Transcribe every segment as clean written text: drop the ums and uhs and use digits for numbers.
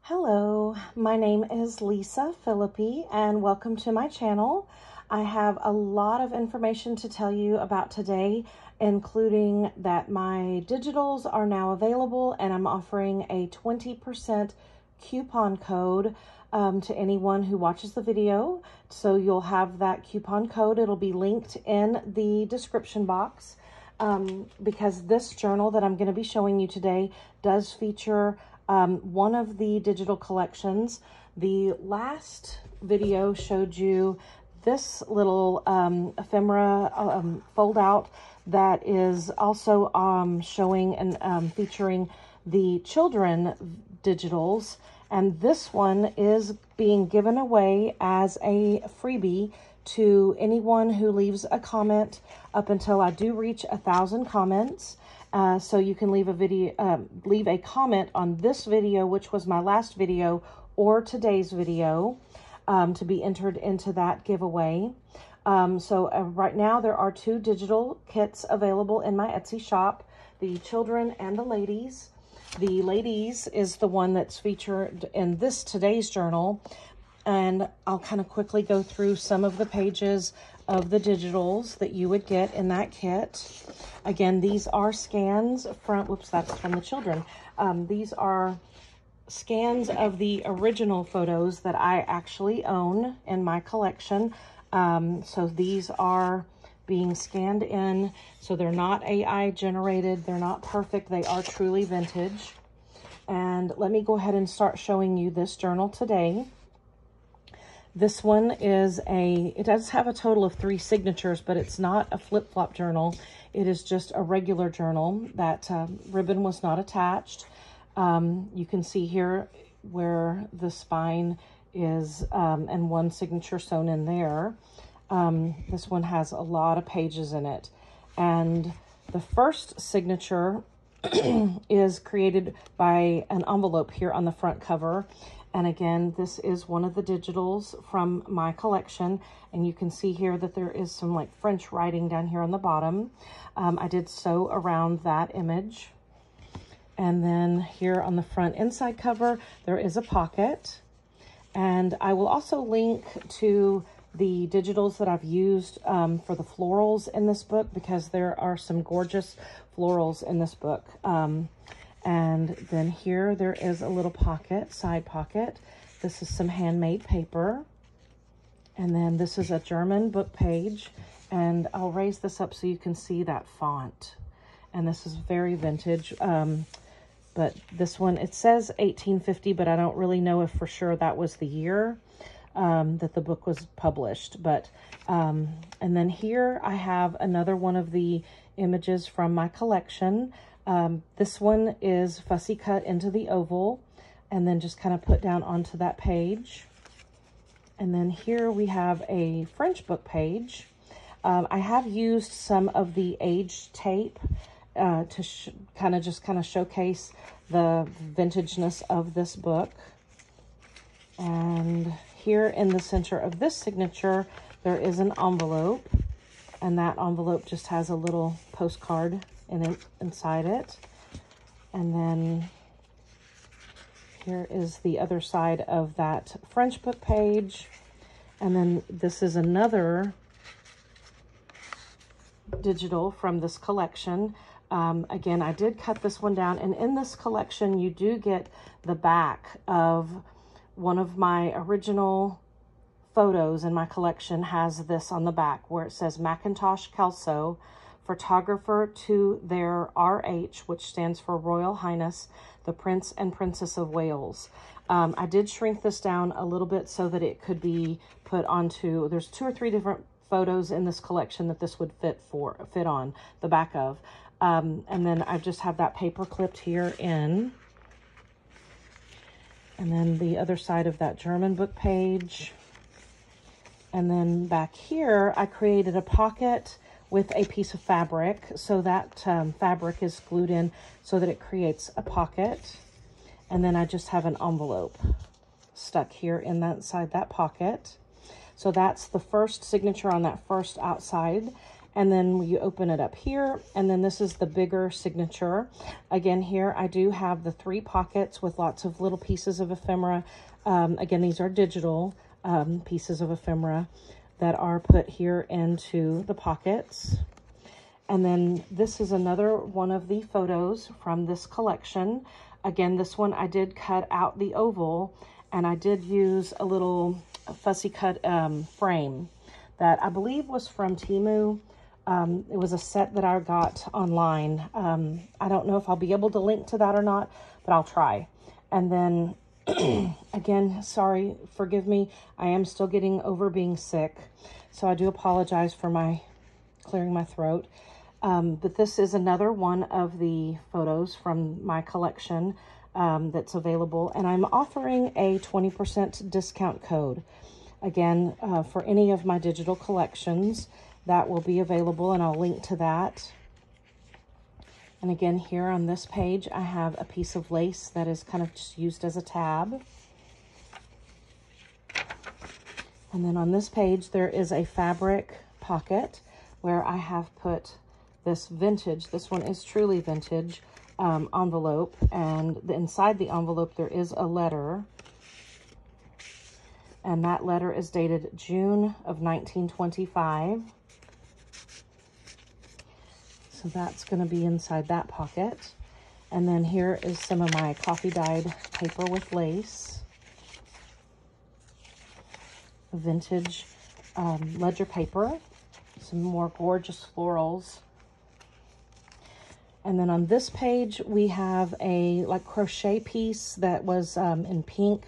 Hello, my name is Lisa Philippi and welcome to my channel. I have a lot of information to tell you about today, including that my digitals are now available and I'm offering a 20% coupon code to anyone who watches the video. So you'll have that coupon code. It'll be linked in the description box because this journal that I'm going to be showing you today does feature one of the digital collections. The last video showed you this little ephemera fold out that is also showing and featuring the children digitals, and this one is being given away as a freebie to anyone who leaves a comment up until I do reach 1,000 comments. So you can leave a comment on this video, which was my last video, or today's video, to be entered into that giveaway. Right now there are 2 digital kits available in my Etsy shop, the children and the ladies. The ladies is the one that's featured in today's journal, and I'll kind of quickly go through some of the pages of the digitals that you would get in that kit. Again, these are scans from, whoops, that's from the children. These are scans of the original photos that I actually own in my collection. So these are being scanned in, so they're not AI generated, they're not perfect, they are truly vintage. And let me go ahead and start showing you this journal today. This one is it does have a total of 3 signatures, but it's not a flip-flop journal. It is just a regular journal. That ribbon was not attached. You can see here where the spine is and one signature sewn in there. This one has a lot of pages in it. And the first signature is created by an envelope here on the front cover. And again, this is one of the digitals from my collection. And you can see here that there is some like French writing down here on the bottom. I did sew around that image. And then here on the front inside cover, there is a pocket. And I will also link to the digitals that I've used for the florals in this book, because there are some gorgeous florals in this book. And then here there is a little pocket, side pocket. This is some handmade paper. And then this is a German book page. And I'll raise this up so you can see that font. And this is very vintage. But this one, it says 1850, but I don't really know if for sure that was the year that the book was published. But and then here I have another one of the images from my collection. This one is fussy cut into the oval and then just kind of put down onto that page. And then here we have a French book page. I have used some of the aged tape to kind of showcase the vintageness of this book. And here in the center of this signature, there is an envelope, and that envelope just has a little postcard inside it. And then here is the other side of that French book page. And then this is another digital from this collection. Again, I did cut this one down, and in this collection you do get the back of one of my original photos in my collection. Has this on the back where it says Macintosh Kelso, photographer to their RH, which stands for Royal Highness, the Prince and Princess of Wales. I did shrink this down a little bit so that it could be put onto, there's 2 or 3 different photos in this collection that this would fit on the back of. And then I just have that paper clipped here in. And then the other side of that German book page. And then back here, I created a pocket with a piece of fabric. So that fabric is glued in so that it creates a pocket. And then I just have an envelope stuck here inside that pocket. So that's the first signature on that first outside. And then you open it up here, and then this is the bigger signature. Again, here I do have the 3 pockets with lots of little pieces of ephemera. Again, these are digital pieces of ephemera that are put here into the pockets. And then this is another one of the photos from this collection. Again, this one I did cut out the oval, and I did use a little fussy cut frame that I believe was from Temu. It was a set that I got online. I don't know if I'll be able to link to that or not, but I'll try. And then again, sorry, forgive me. I am still getting over being sick, so I do apologize for my clearing my throat. But this is another one of the photos from my collection that's available, and I'm offering a 20% discount code. Again, for any of my digital collections, that will be available, and I'll link to that. And again, here on this page, I have a piece of lace that is kind of just used as a tab. And then on this page, there is a fabric pocket where I have put this vintage, this one is truly vintage, envelope. And inside the envelope, there is a letter. And that letter is dated June of 1925. So that's going to be inside that pocket. And then here is some of my coffee dyed paper with lace. Vintage ledger paper. Some more gorgeous florals. And then on this page, we have a like crochet piece that was in pink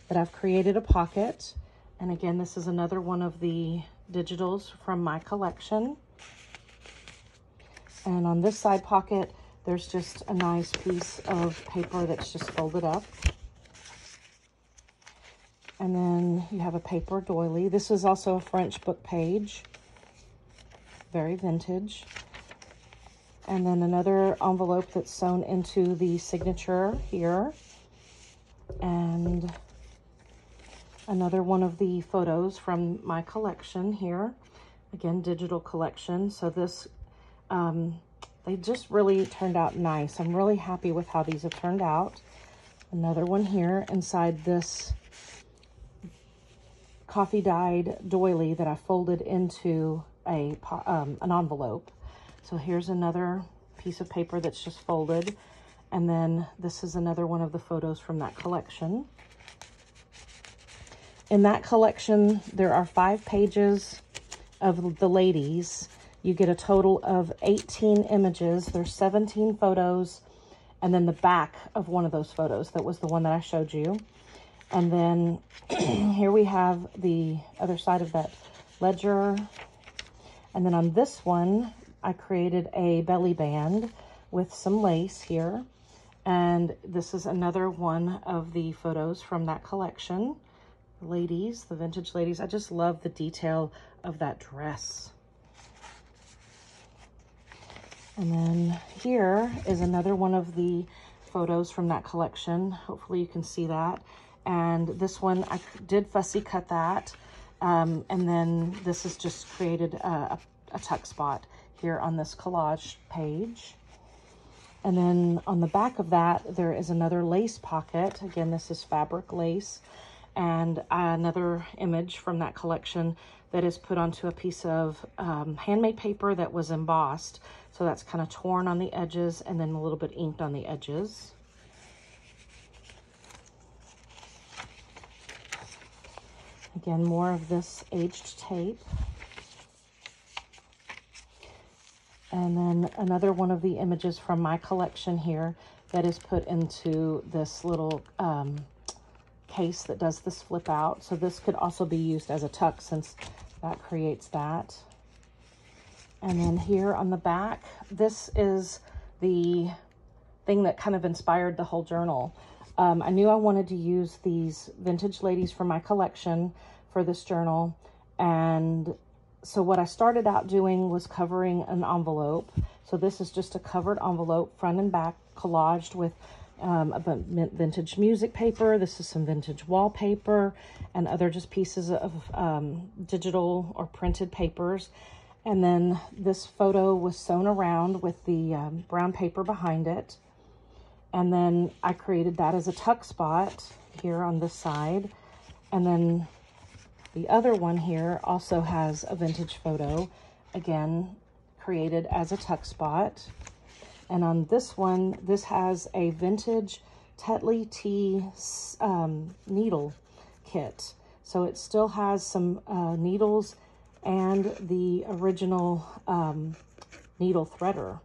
that I've created a pocket. And again, this is another one of the digitals from my collection. And on this side pocket, there's just a nice piece of paper that's just folded up. And then you have a paper doily. This is also a French book page. Very vintage. And then another envelope that's sewn into the signature here. And another one of the photos from my collection here. Again, digital collection. So this, they just really turned out nice. I'm really happy with how these have turned out. Another one here inside this coffee dyed doily that I folded into an envelope. So here's another piece of paper that's just folded. And then this is another one of the photos from that collection. In that collection, there are 5 pages of the ladies. You get a total of 18 images. There's 17 photos. And then the back of one of those photos, that was the one that I showed you. And then here we have the other side of that ledger. And then on this one, I created a belly band with some lace here. And this is another one of the photos from that collection. Ladies, the vintage ladies. I just love the detail of that dress. And then here is another one of the photos from that collection. Hopefully you can see that. And this one, I did fussy cut that. And then this is just created a tuck spot here on this collage page. And then on the back of that, there is another lace pocket. Again, this is fabric lace. And another image from that collection that is put onto a piece of handmade paper that was embossed. So that's kind of torn on the edges and then a little bit inked on the edges. Again, more of this aged tape. And then another one of the images from my collection here that is put into this little case that does this flip out. So this could also be used as a tuck since that creates that. And then here on the back, this is the thing that kind of inspired the whole journal. I knew I wanted to use these vintage ladies from my collection for this journal. And so what I started out doing was covering an envelope. So this is just a covered envelope, front and back, collaged with a vintage music paper. This is some vintage wallpaper and other just pieces of digital or printed papers. And then this photo was sewn around with the brown paper behind it. And then I created that as a tuck spot here on this side. And then the other one here also has a vintage photo, again, created as a tuck spot. And on this one, this has a vintage Tetley Tea needle kit. So it still has some needles and the original needle threader.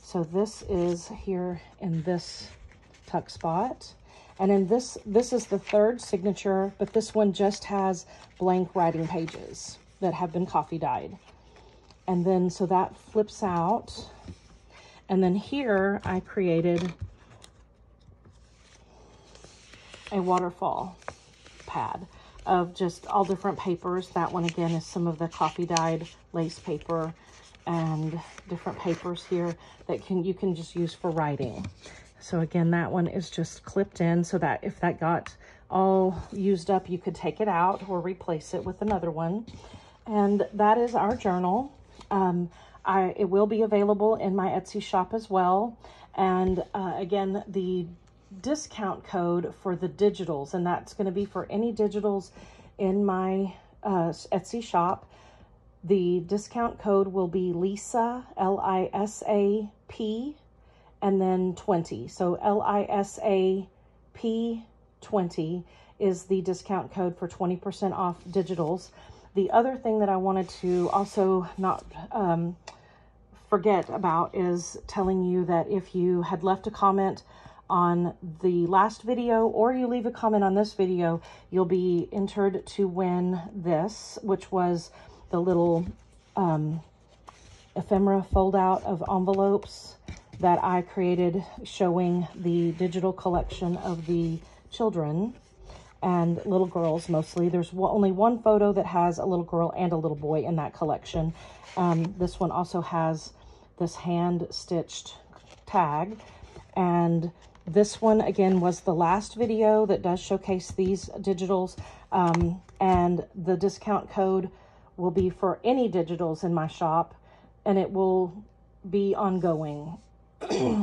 So this is here in this tuck spot. And in this is the third signature, but this one just has blank writing pages that have been coffee dyed. And then, so that flips out. And then here I created a waterfall pad of just all different papers. That one again is some of the coffee dyed lace paper and different papers here that you can just use for writing. So again, that one is just clipped in so that if that got all used up, you could take it out or replace it with another one. And that is our journal. It will be available in my Etsy shop as well. And again, the discount code for the digitals, and that's going to be for any digitals in my Etsy shop. The discount code will be Lisa, L-I-S-A-P, and then 20. So L-I-S-A-P 20 is the discount code for 20% off digitals. The other thing that I wanted to also not forget about is telling you that if you had left a comment on the last video or you leave a comment on this video, you'll be entered to win this, which was the little ephemera fold out of envelopes that I created showing the digital collection of the children and little girls mostly. There's only one photo that has a little girl and a little boy in that collection. This one also has this hand-stitched tag. And this one, again, was the last video that does showcase these digitals. And the discount code will be for any digitals in my shop, and it will be ongoing.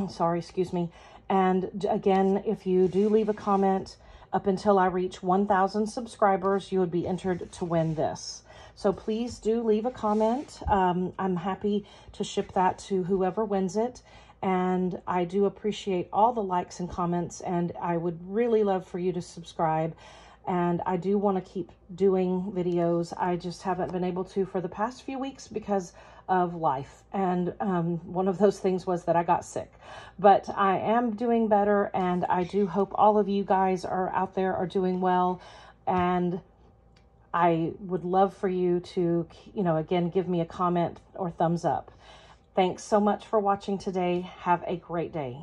Sorry, excuse me. And again, if you do leave a comment up until I reach 1,000 subscribers, you would be entered to win this. So please do leave a comment. I'm happy to ship that to whoever wins it. And I do appreciate all the likes and comments, and I would really love for you to subscribe. And I do want to keep doing videos. I just haven't been able to for the past few weeks because of life. And one of those things was that I got sick. But I am doing better, and I do hope all of you guys are out there are doing well. And I would love for you to, again, give me a comment or thumbs up. Thanks so much for watching today. Have a great day.